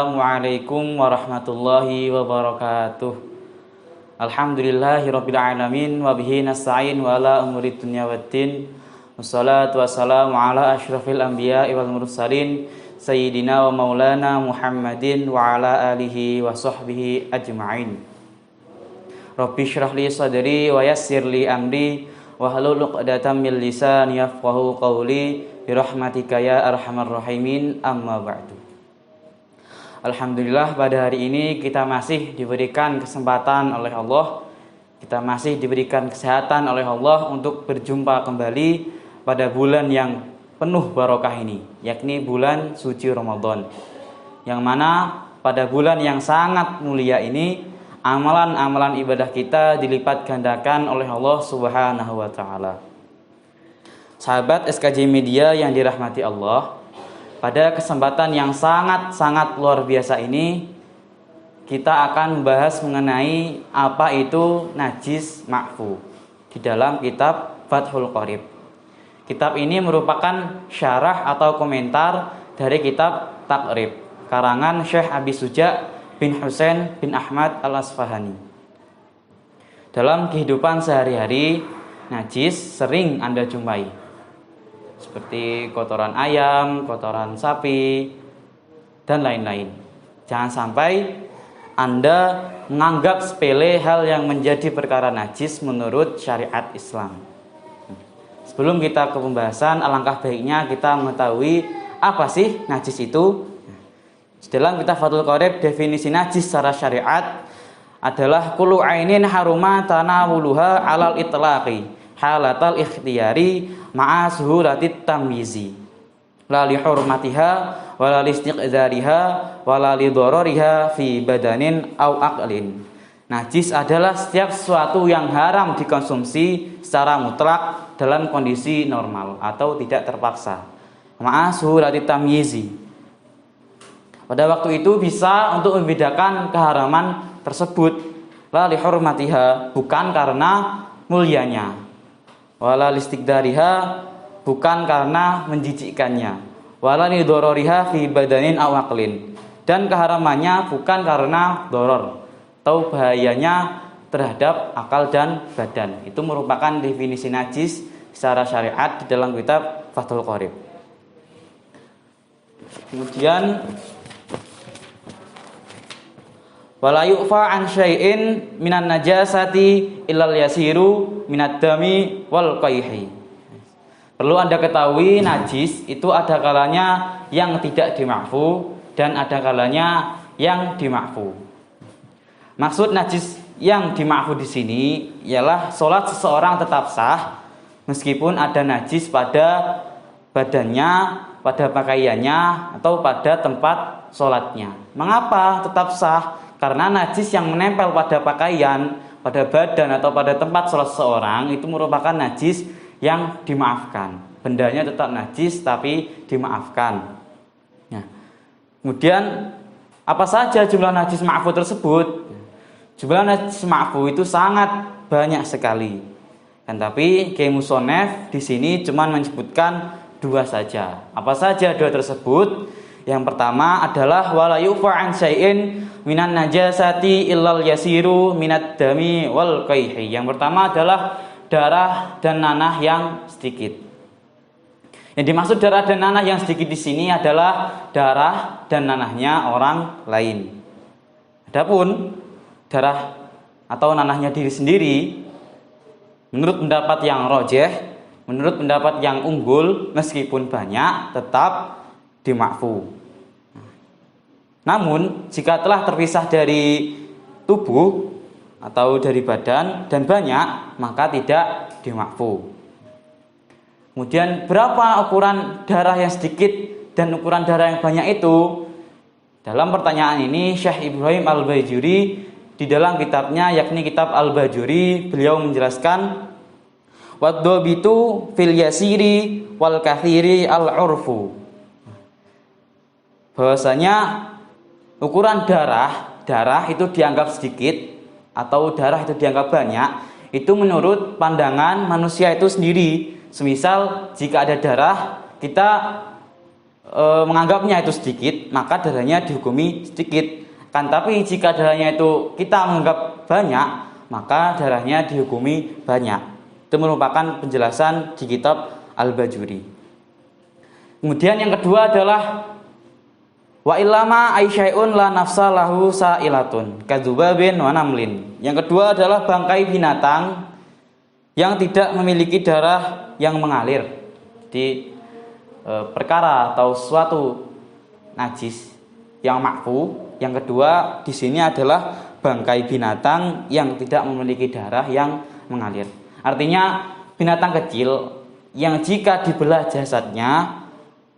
Assalamualaikum warahmatullahi wabarakatuh. Alhamdulillahirabbil alamin wa bihi nasta'in wa ala umuri dunya waddin. Wassalatu wassalamu ala asyrafil anbiya'i wal mursalin sayyidina wa maulana Muhammadin wa ala alihi wa sahbihi ajma'in. Rabbi shrah li sadri wa yassir li amri wa hlul 'uqdatam min lisani yafqahu qawli bi rahmatika ya arhamar rahimin, amma ba'du. Alhamdulillah, pada hari ini kita masih diberikan kesempatan oleh Allah, kita masih diberikan kesehatan oleh Allah untuk berjumpa kembali pada bulan yang penuh barokah ini, yakni bulan suci Ramadan, yang mana pada bulan yang sangat mulia ini amalan-amalan ibadah kita dilipat gandakan oleh Allah Subhanahu wa taala. Sahabat SKJ Media yang dirahmati Allah, pada kesempatan yang sangat-sangat luar biasa ini kita akan membahas mengenai apa itu najis ma'fu di dalam kitab Fathul Qorib. Kitab ini merupakan syarah atau komentar dari kitab Taqrib karangan Syekh Abi Suja bin Husain bin Ahmad Al-Asfahani. Dalam kehidupan sehari-hari, najis sering Anda jumpai, seperti kotoran ayam, kotoran sapi, dan lain-lain. Jangan sampai Anda menganggap sepele hal yang menjadi perkara najis menurut syariat Islam. Sebelum kita ke pembahasan, alangkah baiknya kita mengetahui apa sih najis itu. Dalam kitab Fathul Qorib, definisi najis secara syariat adalah kullu ainin haruma tanawuluha alal itlaqi halatal ikhtiyari ma'a suhulatit tamyizi la li hurmatiha wa la li istiqdariha wa la li darariha fi badanin au aqlin. Najis adalah setiap sesuatu yang haram dikonsumsi secara mutlak dalam kondisi normal atau tidak terpaksa, ma'a suhulatit tamyizi. Pada waktu itu bisa untuk membedakan keharaman tersebut, la li hurmatiha, bukan karena mulianya, wala listiqdariha, bukan karena menjijikkannya, wala lidororiha fi badanin aw aqlin, dan keharamannya bukan karena doror atau bahayanya terhadap akal dan badan. Itu merupakan definisi najis secara syariat di dalam kitab Fathul Qorib. Kemudian wala yu'fa an syai'in minan najasati illal yasiru minad dami wal qayhi. Perlu Anda ketahui, najis itu ada kalanya yang tidak dima'fu dan ada kalanya yang dima'fu. Maksud najis yang dima'fu di sini ialah salat seseorang tetap sah meskipun ada najis pada badannya, pada pakaiannya atau pada tempat salatnya. Mengapa tetap sah? Karena najis yang menempel pada pakaian, pada badan atau pada tempat salat seseorang itu merupakan najis yang dimaafkan. Bendanya tetap najis tapi dimaafkan. Nah, kemudian apa saja jumlah najis ma'fu tersebut? Jumlah najis ma'fu itu sangat banyak sekali. Dan tapi Kiai Musonef di sini cuma menyebutkan dua saja. Apa saja dua tersebut? Yang pertama adalah wala yufa an syai'in minan najasati illal yasiru minad dami wal qayhi. Yang pertama adalah darah dan nanah yang sedikit. Yang dimaksud darah dan nanah yang sedikit di sini adalah darah dan nanahnya orang lain. Adapun darah atau nanahnya diri sendiri, menurut pendapat yang rojeh, menurut pendapat yang unggul, meskipun banyak tetap dima'fu. Namun jika telah terpisah dari tubuh atau dari badan dan banyak, maka tidak dima'fu. Kemudian berapa ukuran darah yang sedikit dan ukuran darah yang banyak itu? Dalam pertanyaan ini Syekh Ibrahim Al-Bajuri di dalam kitabnya, yakni kitab Al-Bajuri, beliau menjelaskan waddobitu fil yasiri wal kathiri al-urfu, bahwasanya ukuran darah itu dianggap sedikit atau darah itu dianggap banyak, itu menurut pandangan manusia itu sendiri. Semisal jika ada darah, kita menganggapnya itu sedikit, maka darahnya dihukumi sedikit. Kan tapi jika darahnya itu kita menganggap banyak, maka darahnya dihukumi banyak. Itu merupakan penjelasan di kitab Al-Bajuri. Kemudian yang kedua adalah wa illama aisyai'un la nafsa lahu sa'ilatun kadzubabin wa namlin. Yang kedua adalah bangkai binatang yang tidak memiliki darah yang mengalir. Di perkara atau suatu najis yang makfu. Yang kedua di sini adalah bangkai binatang yang tidak memiliki darah yang mengalir. Artinya binatang kecil yang jika dibelah jasadnya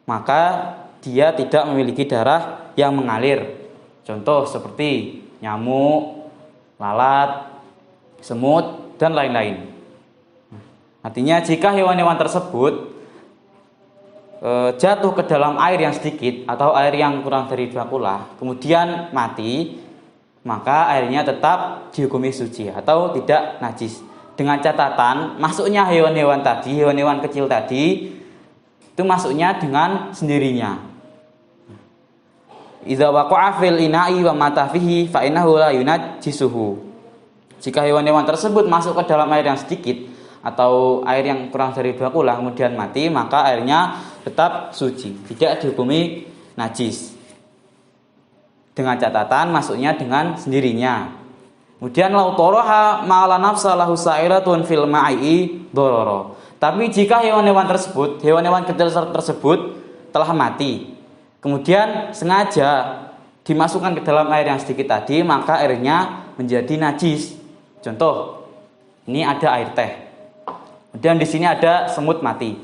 maka dia tidak memiliki darah yang mengalir. Contoh seperti nyamuk, lalat, semut dan lain-lain. Artinya jika hewan-hewan tersebut jatuh ke dalam air yang sedikit atau air yang kurang dari 2 kula kemudian mati, maka airnya tetap dihukumi suci atau tidak najis, dengan catatan masuknya hewan-hewan tadi, hewan-hewan kecil tadi itu masuknya dengan sendirinya. Idza waqa'a fil ina'i wa mata fihi fa innahu la yunajjisuhu. Jika hewan-hewan tersebut masuk ke dalam air yang sedikit atau air yang kurang dari 2 kula kemudian mati, maka airnya tetap suci, tidak dihukumi najis, dengan catatan masuknya dengan sendirinya. Kemudian lautoroha ma'ala nafsa lahu sa'iratun fil ma'i dororo. Tapi jika hewan-hewan tersebut, hewan-hewan kecil tersebut telah mati, kemudian sengaja dimasukkan ke dalam air yang sedikit tadi, maka airnya menjadi najis. Contoh, ini ada air teh. Kemudian di sini ada semut mati.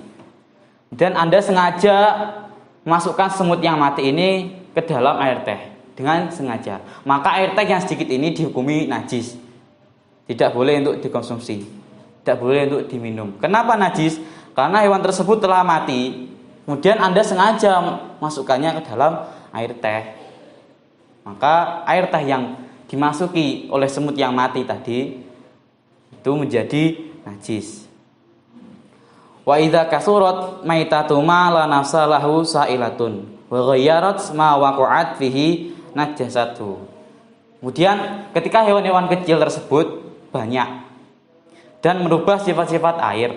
Dan Anda sengaja masukkan semut yang mati ini ke dalam air teh dengan sengaja, maka air teh yang sedikit ini dihukumi najis, tidak boleh untuk dikonsumsi, tidak boleh untuk diminum. Kenapa najis? Karena hewan tersebut telah mati, kemudian Anda sengaja masukkannya ke dalam air teh, maka air teh yang dimasuki oleh semut yang mati tadi itu menjadi najis. Wa idza kasurat maitatu ma la nafsa lahu sa'ilatun wa ghayyarat ma waqa'at fihi najasatu. Kemudian ketika hewan-hewan kecil tersebut banyak dan merubah sifat-sifat air,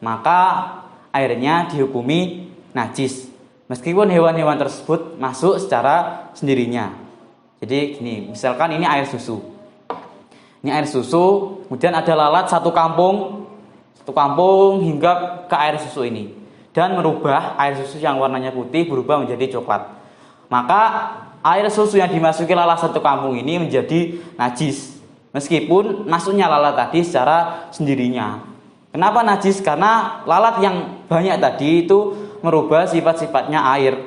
maka airnya dihukumi najis meskipun hewan-hewan tersebut masuk secara sendirinya. Jadi gini, misalkan ini air susu. Ini air susu, kemudian ada lalat satu kampung hingga ke air susu ini dan merubah air susu yang warnanya putih berubah menjadi coklat. Maka air susu yang dimasuki lalat satu kampung ini menjadi najis meskipun masuknya lalat tadi secara sendirinya. Kenapa najis? Karena lalat yang banyak tadi itu merubah sifat-sifatnya air,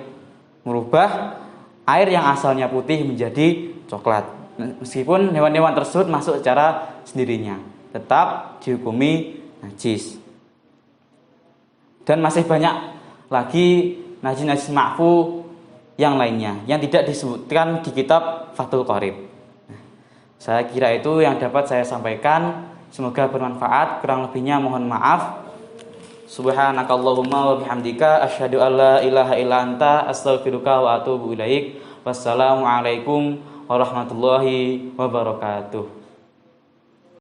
merubah air yang asalnya putih menjadi coklat. Meskipun hewan-hewan tersebut masuk secara sendirinya, tetap dihukumi najis. Dan masih banyak lagi najis-najis ma'fu yang lainnya yang tidak disebutkan di kitab Fathul Qorib. Saya kira itu yang dapat saya sampaikan. Semoga bermanfaat. Kurang lebihnya mohon maaf. Subhanakallahumma wa bihamdika asyhadu an la ilaha illa anta astaghfiruka wa atubu ilaik. Wassalamualaikum warahmatullahi wabarakatuh.